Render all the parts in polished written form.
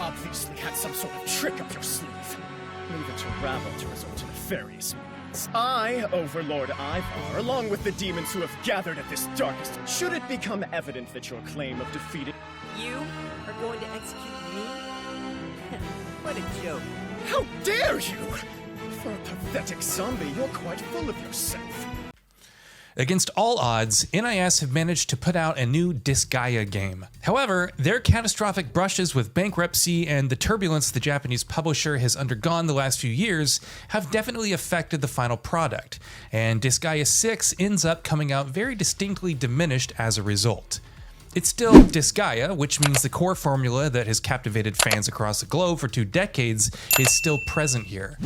obviously had some sort of trick up your sleeve. Leave it to Ravel to resort to nefarious means. I, Overlord Ivar, along with the demons who have gathered at this darkest, should it become evident that your claim of defeating... You are going to execute me? What a joke. How dare you! For a pathetic zombie, you're quite full of yourself. Against all odds, NIS have managed to put out a new Disgaea game. However, their catastrophic brushes with bankruptcy and the turbulence the Japanese publisher has undergone the last few years have definitely affected the final product, and Disgaea 6 ends up coming out very distinctly diminished as a result. It's still Disgaea, which means the core formula that has captivated fans across the globe for 2 decades is still present here.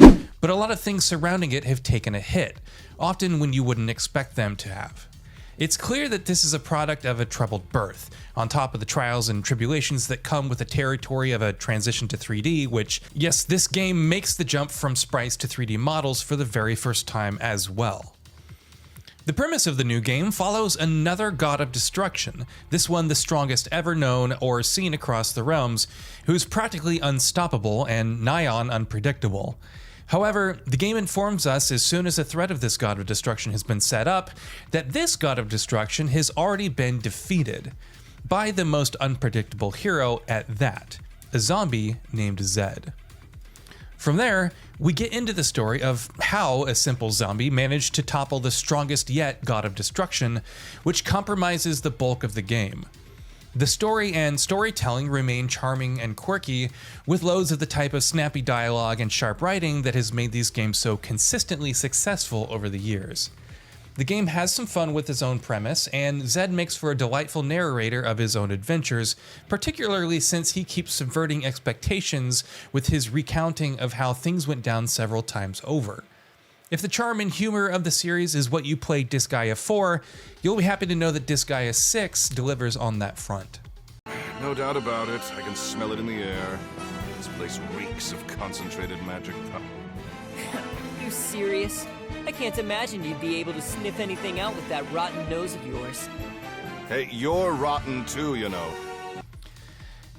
But a lot of things surrounding it have taken a hit, often when you wouldn't expect them to have. It's clear that this is a product of a troubled birth, on top of the trials and tribulations that come with the territory of a transition to 3D, which, yes, this game makes the jump from sprites to 3D models for the very first time as well. The premise of the new game follows another god of destruction, this one the strongest ever known or seen across the realms, who's practically unstoppable and nigh on unpredictable. However, the game informs us as soon as the threat of this god of destruction has been set up, that this god of destruction has already been defeated, by the most unpredictable hero at that, a zombie named Zed. From there, we get into the story of how a simple zombie managed to topple the strongest yet god of destruction, which compromises the bulk of the game. The story and storytelling remain charming and quirky, with loads of the type of snappy dialogue and sharp writing that has made these games so consistently successful over the years. The game has some fun with its own premise, and Zed makes for a delightful narrator of his own adventures, particularly since he keeps subverting expectations with his recounting of how things went down several times over. If the charm and humor of the series is what you played Disgaea 4, you'll be happy to know that Disgaea 6 delivers on that front. No doubt about it. I can smell it in the air. This place reeks of concentrated magic power. You serious? I can't imagine you'd be able to sniff anything out with that rotten nose of yours. Hey, you're rotten too, you know.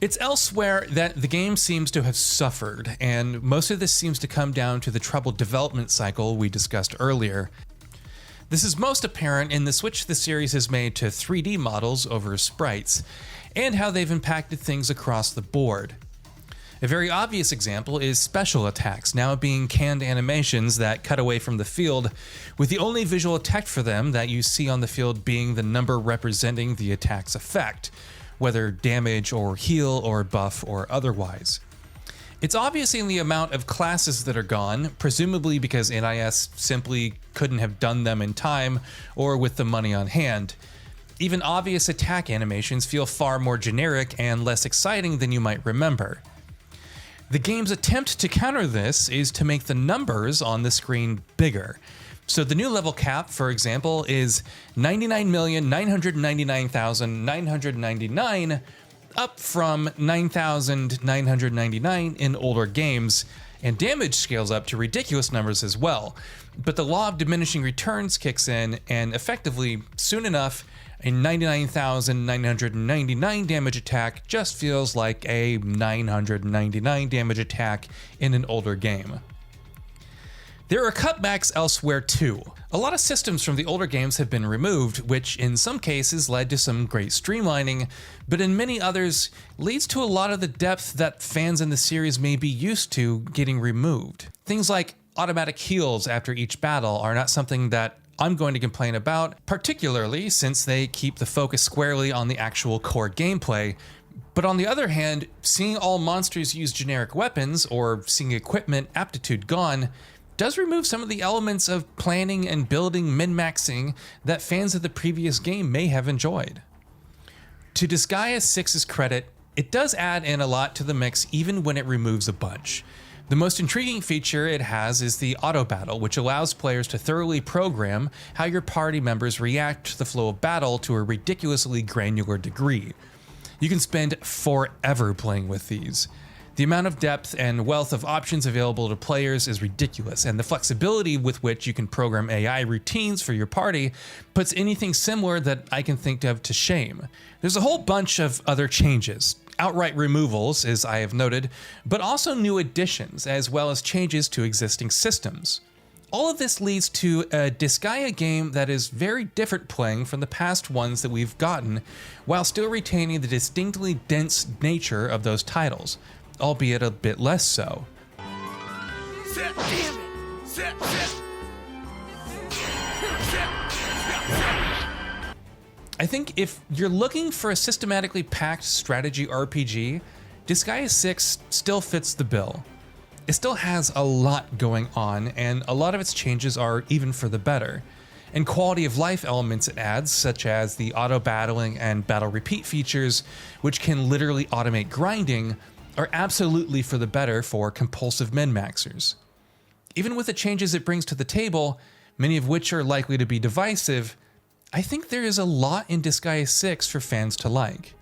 It's elsewhere that the game seems to have suffered, and most of this seems to come down to the troubled development cycle we discussed earlier. This is most apparent in the switch the series has made to 3D models over sprites, and how they've impacted things across the board. A very obvious example is special attacks now being canned animations that cut away from the field, with the only visual effect for them that you see on the field being the number representing the attack's effect, whether damage or heal or buff or otherwise. It's obvious in the amount of classes that are gone, presumably because NIS simply couldn't have done them in time or with the money on hand. Even obvious attack animations feel far more generic and less exciting than you might remember. The game's attempt to counter this is to make the numbers on the screen bigger. So the new level cap, for example, is 99,999,999, up from 9,999 in older games, and damage scales up to ridiculous numbers as well. But the law of diminishing returns kicks in, and effectively, soon enough, a 99,999 damage attack just feels like a 999 damage attack in an older game. There are cutbacks elsewhere too. A lot of systems from the older games have been removed, which in some cases led to some great streamlining, but in many others leads to a lot of the depth that fans in the series may be used to getting removed. Things like automatic heals after each battle are not something that I'm going to complain about, particularly since they keep the focus squarely on the actual core gameplay. But on the other hand, seeing all monsters use generic weapons or seeing equipment aptitude gone does remove some of the elements of planning and building min-maxing that fans of the previous game may have enjoyed. To Disgaea 6's credit, it does add in a lot to the mix even when it removes a bunch. The most intriguing feature it has is the auto battle, which allows players to thoroughly program how your party members react to the flow of battle to a ridiculously granular degree. You can spend forever playing with these. The amount of depth and wealth of options available to players is ridiculous, and the flexibility with which you can program AI routines for your party puts anything similar that I can think of to shame. There's a whole bunch of other changes. outright removals, as I have noted, but also new additions, as well as changes to existing systems. All of this leads to a Disgaea game that is very different playing from the past ones that we've gotten, while still retaining the distinctly dense nature of those titles, albeit a bit less so. I think if you're looking for a systematically packed strategy RPG, Disgaea 6 still fits the bill. It still has a lot going on, and a lot of its changes are even for the better. And quality of life elements it adds, such as the auto battling and battle repeat features, which can literally automate grinding, are absolutely for the better for compulsive min-maxers. Even with the changes it brings to the table, many of which are likely to be divisive, I think there is a lot in Disgaea 6 for fans to like.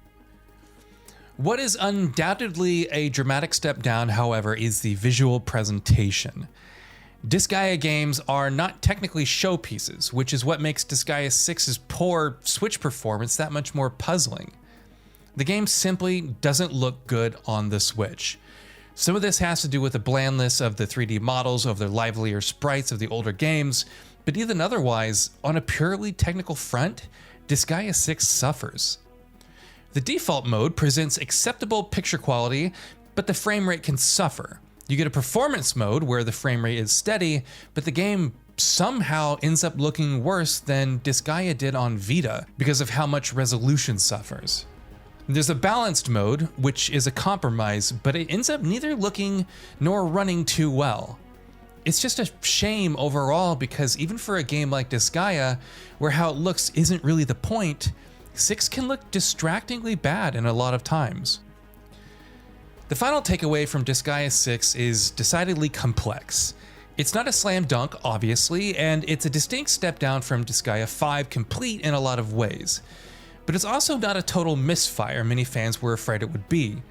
What is undoubtedly a dramatic step down, however, is the visual presentation. Disgaea games are not technically showpieces, which is what makes Disgaea 6's poor Switch performance that much more puzzling. The game simply doesn't look good on the Switch. Some of this has to do with the blandness of the 3D models of their livelier sprites of the older games, but even otherwise, on a purely technical front, Disgaea 6 suffers. The default mode presents acceptable picture quality, but the frame rate can suffer. You get a performance mode where the frame rate is steady, but the game somehow ends up looking worse than Disgaea did on Vita because of how much resolution suffers. There's a balanced mode, which is a compromise, but it ends up neither looking nor running too well. It's just a shame overall because even for a game like Disgaea, where how it looks isn't really the point, 6 can look distractingly bad in a lot of times. The final takeaway from Disgaea 6 is decidedly complex. It's not a slam dunk, obviously, and it's a distinct step down from Disgaea 5 complete in a lot of ways. But it's also not a total misfire many fans were afraid it would be.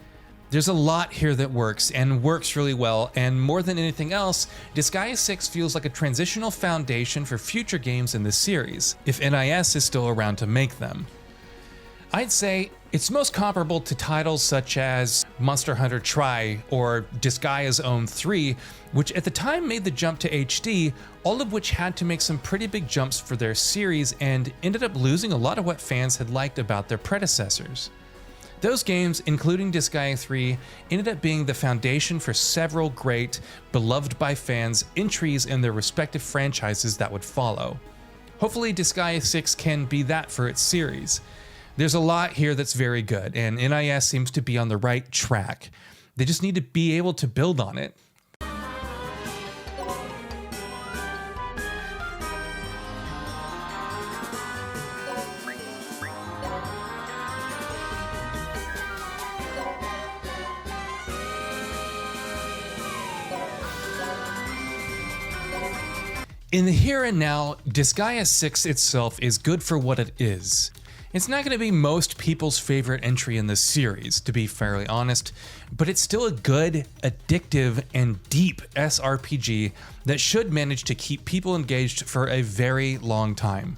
There's a lot here that works, and works really well, and more than anything else, Disgaea 6 feels like a transitional foundation for future games in the series, if NIS is still around to make them. I'd say it's most comparable to titles such as Monster Hunter Tri or Disgaea's own 3, which at the time made the jump to HD, all of which had to make some pretty big jumps for their series and ended up losing a lot of what fans had liked about their predecessors. Those games, including Disgaea 3, ended up being the foundation for several great, beloved by fans, entries in their respective franchises that would follow. Hopefully Disgaea 6 can be that for its series. There's a lot here that's very good, and NIS seems to be on the right track. They just need to be able to build on it. In the here and now, Disgaea 6 itself is good for what it is. It's not going to be most people's favorite entry in the series, to be fairly honest, but it's still a good, addictive, and deep SRPG that should manage to keep people engaged for a very long time.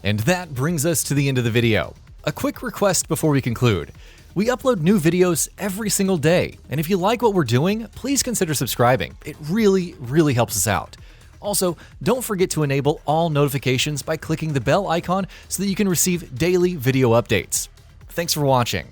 And that brings us to the end of the video. A quick request before we conclude. We upload new videos every single day, and if you like what we're doing, please consider subscribing. It really helps us out. Also, don't forget to enable all notifications by clicking the bell icon so that you can receive daily video updates. Thanks for watching.